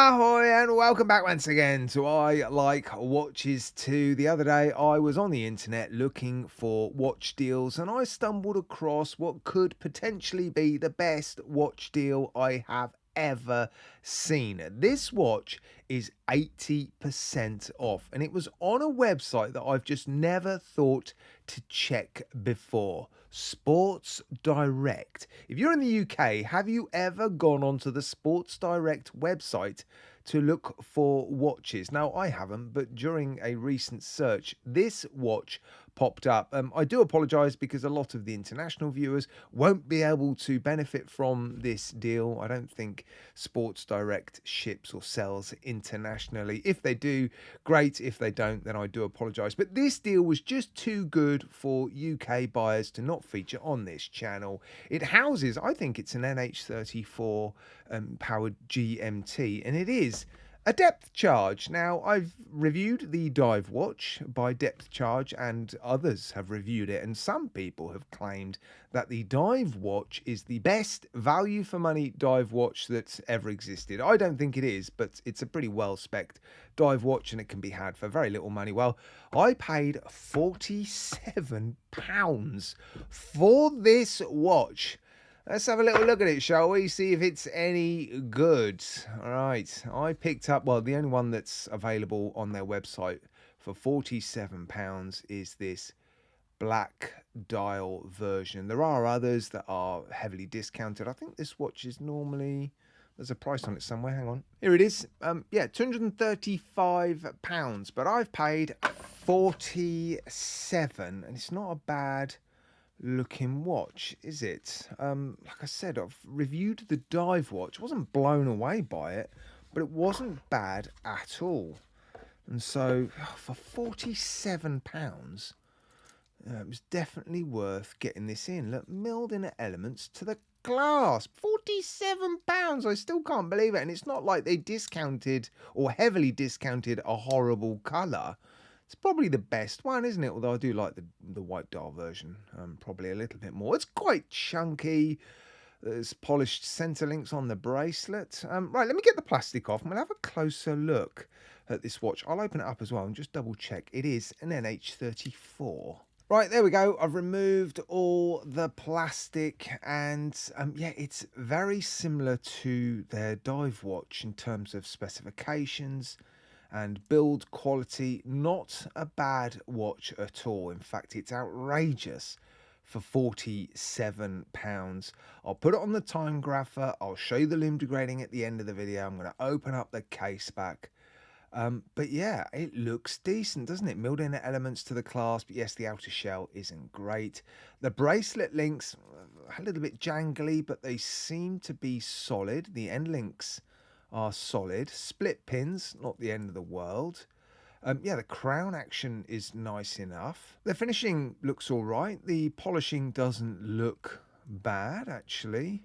Ahoy and welcome back once again to I Like Watches 2. The other day I was on the internet looking for watch deals and I stumbled across what could potentially be the best watch deal I have ever seen. This watch is 80% off and it was on a website that I've just never thought to check before. Sports Direct. If you're in the UK, have you ever gone onto the Sports Direct website to look for watches? Now, I haven't, but during a recent search, this watch popped up. I do apologize because a lot of the international viewers won't be able to benefit from this deal. I don't think Sports Direct ships or sells internationally. If they do, great. If they don't, then I do apologize. But this deal was just too good for UK buyers to not feature on this channel. It houses, I think it's an NH34 powered GMT, and it is a depth charge. Now, I've reviewed the dive watch by Depth Charge, and others have reviewed it, and some people have claimed that the dive watch is the best value for money dive watch that's ever existed. I don't think it is, but it's a pretty well spec'd dive watch, and it can be had for very little money. Well, I paid £47 for this watch. Let's have a little look at it, shall we? See if it's any good. All right, I picked up, well, the only one that's available on their website for £47 is this black dial version. There are others that are heavily discounted. I think this watch is normally, there's a price on it somewhere. Hang on. Here it is. Yeah, £235, but I've paid 47, and it's not a bad looking watch, is it? Like I said, I've reviewed the dive watch. I wasn't blown away by it, but it wasn't bad at all. And so for £47, it was definitely worth getting this in. Look, milled in elements to the clasp. £47. I still can't believe it. And it's not like they discounted or heavily discounted a horrible colour. It's probably the best one, isn't it? Although I do like the white dial version probably a little bit more. It's quite chunky. There's polished center links on the bracelet. Right, let me get the plastic off and we'll have a closer look at this watch. I'll open it up as well and just double check. It is an NH34. Right, there we go. I've removed all the plastic and yeah, it's very similar to their dive watch in terms of specifications and build quality. Not a bad watch at all. In fact, it's outrageous for £47. I'll put it on the time grapher. I'll show you the lume degrading at the end of the video. I'm going to open up the case back. But yeah, it looks decent, doesn't it? Milled in elements to the clasp. Yes, the outer shell isn't great. The bracelet links, a little bit jangly, but they seem to be solid. The end links are solid. Split pins, not the end of the world. Yeah, the crown action is nice enough. The finishing looks all right. The polishing doesn't look bad, actually.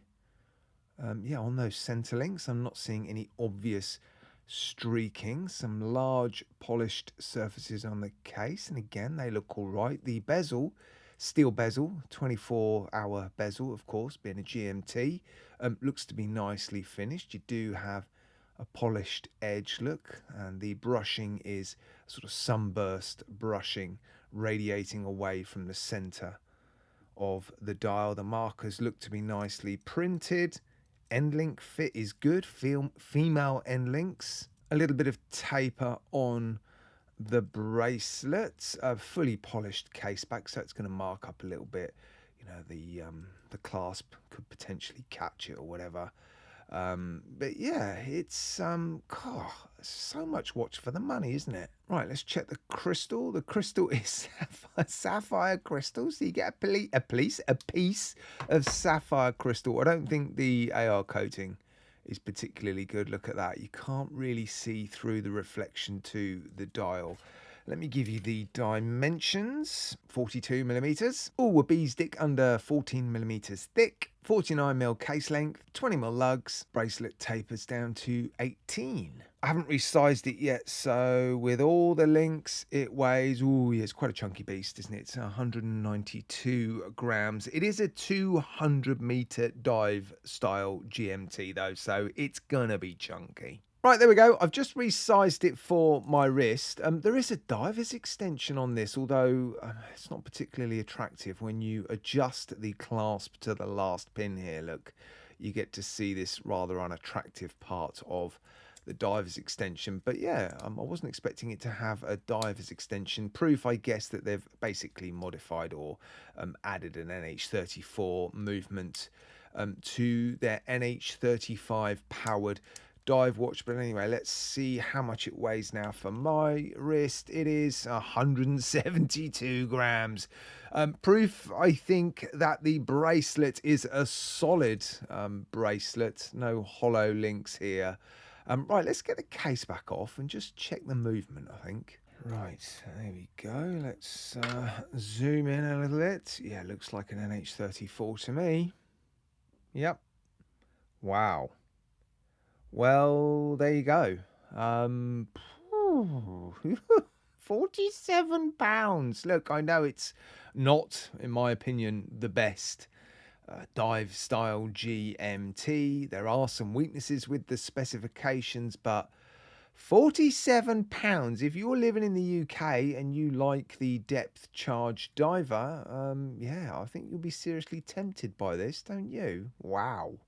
Yeah, on those center links, I'm not seeing any obvious streaking. Some large polished surfaces on the case, and again, they look all right. The bezel, steel bezel, 24-hour bezel, of course, being a GMT, looks to be nicely finished. You do have a polished edge look, and the brushing is sort of sunburst brushing radiating away from the center of the dial. The markers look to be nicely printed. End link fit is good. Female end links. A little bit of taper on the bracelet. A fully polished case back, so it's going to mark up a little bit. You know, the clasp could potentially catch it or whatever. But yeah, it's so much watch for the money, isn't it? Right, let's check the crystal. The crystal is sapphire crystal, so you get a piece of sapphire crystal. I don't think the AR coating is particularly good. Look at that. You can't really see through the reflection to the dial. Let me give you the dimensions. 42 millimeters. Oh, a bee's dick under 14 millimeters thick. 49mm case length, 20mm lugs. Bracelet tapers down to 18. I haven't resized it yet, so with all the links, it weighs, oh yeah, it's quite a chunky beast, isn't it? It's 192 grams. It is a 200 meter dive style GMT though, so it's gonna be chunky. Right, there we go. I've just resized it for my wrist. There is a diver's extension on this, although it's not particularly attractive when you adjust the clasp to the last pin here. Look, you get to see this rather unattractive part of the diver's extension. But yeah, I wasn't expecting it to have a diver's extension. Proof, I guess, that they've basically modified or added an NH34 movement to their NH35 powered dive watch. But anyway, let's see how much it weighs now for my wrist. It is 172 grams. Proof, I think, that the bracelet is a solid bracelet. No hollow links here. Right, let's get the case back off and just check the movement, I think. Right, there we go. Let's zoom in a little bit. Yeah, looks like an NH34 to me. Yep. Wow. Well, there you go. 47 pounds. Look, I know it's not, in my opinion, the best dive style GMT. There are some weaknesses with the specifications, but 47 pounds. If you're living in the UK and you like the depth charge diver, yeah, I think you'll be seriously tempted by this, don't you? Wow.